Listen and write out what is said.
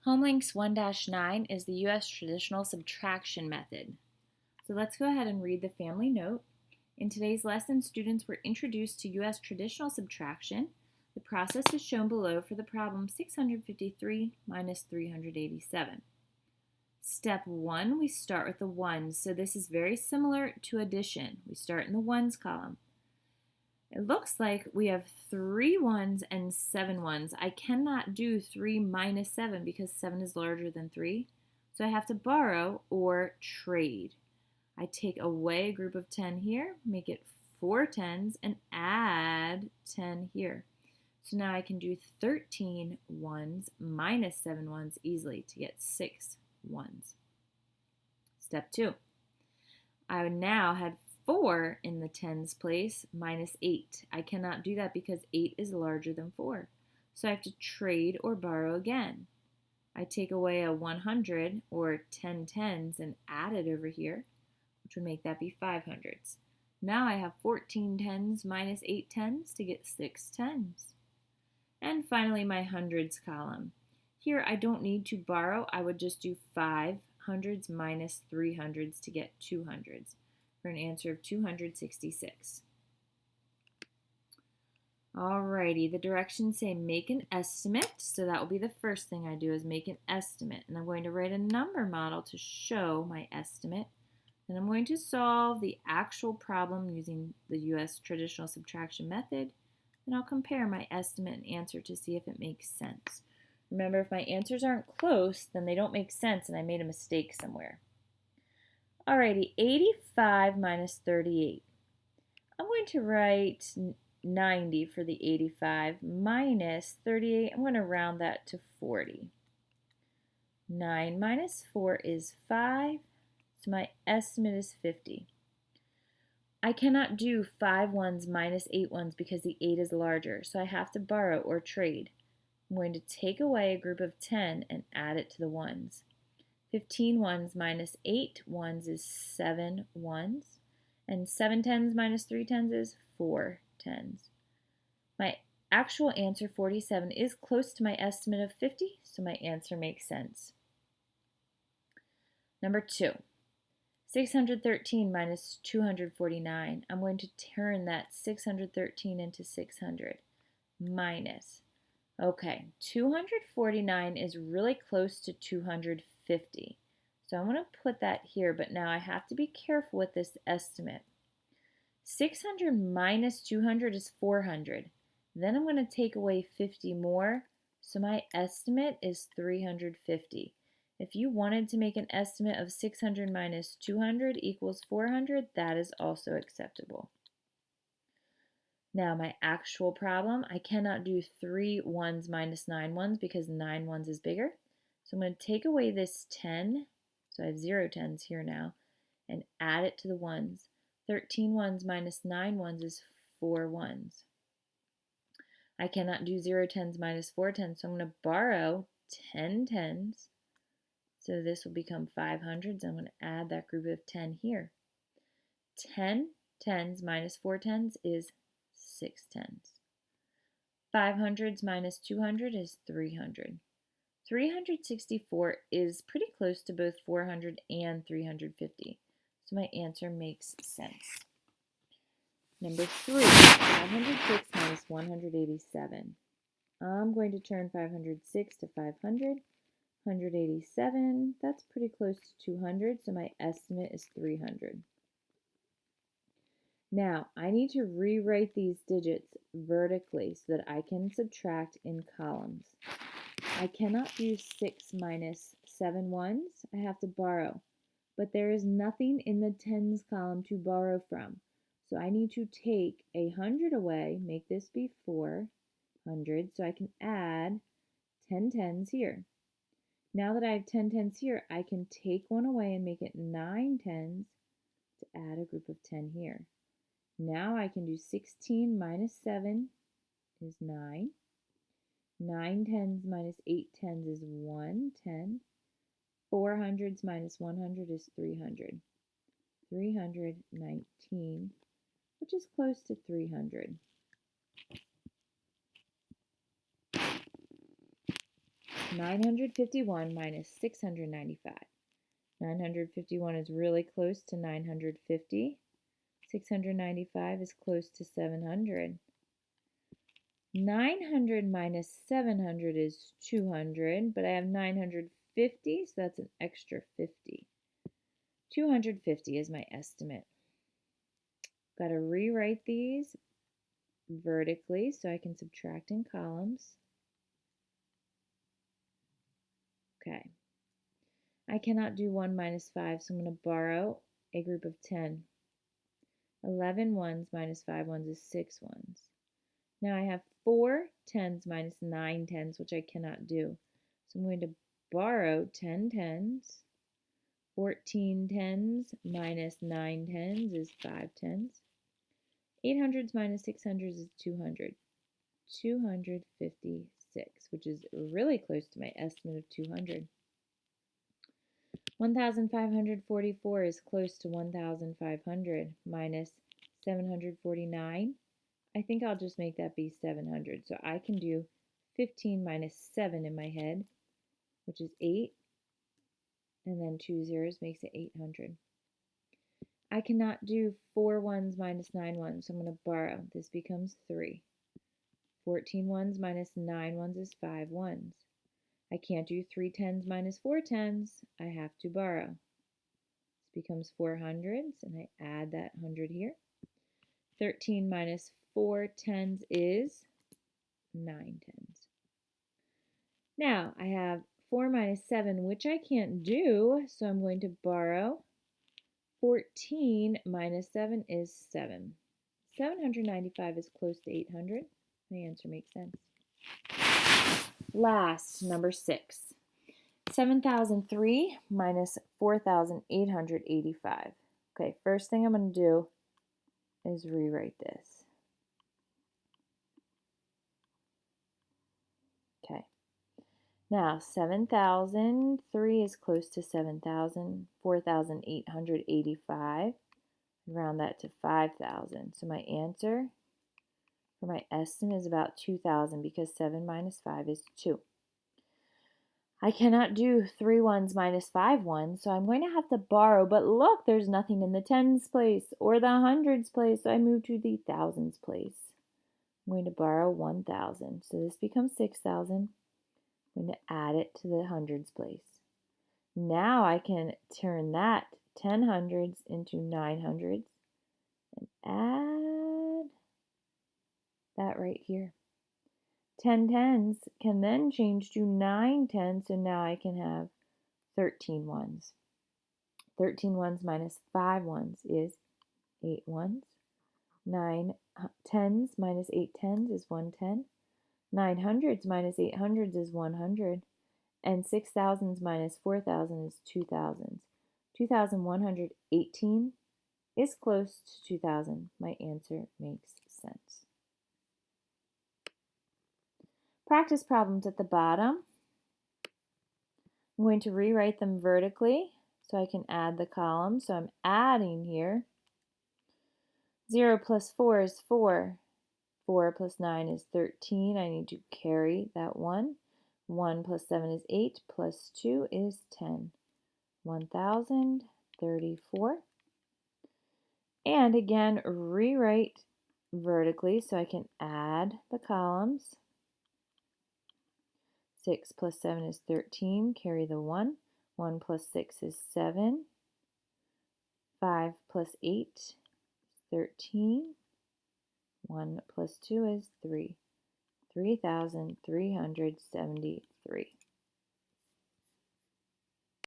Home links 1-9 is the U.S. traditional subtraction method. So let's go ahead and read the family note. In today's lesson, students were introduced to U.S. traditional subtraction. The process is shown below for the problem 653 minus 387. Step 1, we start with the ones. So this is very similar to addition. We start in the ones column. It looks like we have 3 ones and 7 ones. I cannot do 3 minus 7 because 7 is larger than 3. So I have to borrow or trade. I take away a group of 10 here, make it 4 tens, and add 10 here. So now I can do 13 ones minus 7 ones easily to get 6 ones. Step 2. I now had 4 in the tens place minus 8. I cannot do that because 8 is larger than 4. So I have to trade or borrow again. I take away a 100 or 10 tens and add it over here, which would make that be 500s. Now I have 14 tens minus 8 tens to get 6 tens. And finally my hundreds column. Here I don't need to borrow. I would just do 5 hundreds minus 3 hundreds to get 2 hundreds for an answer of 266. Alrighty, the directions say make an estimate, so that will be the first thing I do is make an estimate. And I'm going to write a number model to show my estimate. Then I'm going to solve the actual problem using the U.S. traditional subtraction method, and I'll compare my estimate and answer to see if it makes sense. Remember, if my answers aren't close, then they don't make sense and I made a mistake somewhere. Alrighty, 85 minus 38. I'm going to write 90 for the 85 minus 38. I'm going to round that to 40. 9 minus 4 is 5, so my estimate is 50. I cannot do 5 ones minus 8 ones because the 8 is larger, so I have to borrow or trade. I'm going to take away a group of 10 and add it to the ones. 15 ones minus 8 ones is 7 ones, and 7 tens minus 3 tens is 4 tens. My actual answer, 47, is close to my estimate of 50, so my answer makes sense. Number 2, 613 minus 249. I'm going to turn that 613 into 600 minus. Okay, 249 is really close to 250. So I'm going to put that here, but now I have to be careful with this estimate. 600 minus 200 is 400. Then I'm going to take away 50 more, so my estimate is 350. If you wanted to make an estimate of 600 minus 200 equals 400, that is also acceptable. Now my actual problem, I cannot do 3 ones minus 9 ones because 9 ones is bigger. So I'm going to take away this 10, so I have 0 tens here now, and add it to the ones. 13 ones minus 9 ones is 4 ones. I cannot do 0 tens minus 4 tens, so I'm going to borrow 10 tens. So this will become 500s. I'm going to add that group of 10 here. 10 tens minus 4 tens is 6 tens. 500s minus 200 is 300. 364 is pretty close to both 400 and 350. So my answer makes sense. Number 3, 506 minus 187. I'm going to turn 506 to 500. 187, that's pretty close to 200, so my estimate is 300. Now, I need to rewrite these digits vertically so that I can subtract in columns. I cannot do 6 minus 7 ones. I have to borrow. But there is nothing in the tens column to borrow from. So I need to take 100 away, make this be 400, so I can add 10 tens here. Now that I have 10 tens here, I can take one away and make it 9 tens to add a group of 10 here. Now I can do 16 minus 7 is 9. 9 tens minus 8 tens is 1 10. 400s minus 100 is 300. 319, which is close to 300. 951 minus 695. 951 is really close to 950. 695 is close to 700. 900 minus 700 is 200, but I have 950, so that's an extra 50. 250 is my estimate. Got to rewrite these vertically so I can subtract in columns. Okay. I cannot do 1 minus 5, so I'm going to borrow a group of 10. 11 ones minus 5 ones is 6 ones. Now I have 4 tens minus 9 tens, which I cannot do. So I'm going to borrow 10 tens. 14 tens minus 9 tens is 5 tens. 800s minus 600s is 200. 256, which is really close to my estimate of 200. 1,544 is close to 1,500 minus 749. I think I'll just make that be 700. So I can do 15 minus 7 in my head, which is 8. And then 2 zeros makes it 800. I cannot do 4 ones minus 9 ones, so I'm going to borrow. This becomes 3. 14 ones minus 9 ones is 5 ones. I can't do 3 tens minus 4 tens. I have to borrow. This becomes 4 hundreds, and I add that 100 here. 13 minus 4 tens is 9 tens. Now, I have 4 minus 7, which I can't do, so I'm going to borrow. 14 minus 7 is 7. 795 is close to 800. My answer makes sense. Last, number 6. 7,003 minus 4,885. Okay, first thing I'm going to do is rewrite this. Okay. Now, 7,003 is close to 7,000. 4,885. Round that to 5,000. So my answer for my estimate is about 2,000 because 7 minus 5 is 2. I cannot do 3 ones minus 5 ones, so I'm going to have to borrow. But look, there's nothing in the tens place or the hundreds place, so I move to the thousands place. I'm going to borrow 1,000. So this becomes 6,000. I'm going to add it to the hundreds place. Now I can turn that 10 hundreds into 9 hundreds and add that right here. 10 tens can then change to 9 tens, so now I can have 13 ones. 13 ones minus 5 ones is 8 ones. 9 tens minus 8 tens is 110. 9 hundreds minus 8 hundreds is 100. And 6 thousands minus 4,000 is 2 thousands. 2,118 is close to 2,000. My answer makes sense. Practice problems at the bottom. I'm going to rewrite them vertically so I can add the columns. So I'm adding here. 0 plus 4 is 4. 4 plus 9 is 13. I need to carry that 1. 1 plus 7 is 8. Plus 2 is 10. 1,034. And again, rewrite vertically so I can add the columns. 6 plus 7 is 13. Carry the 1. 1 plus 6 is 7. 5 plus 8 is 13. 1 plus 2 is 3. 3,373.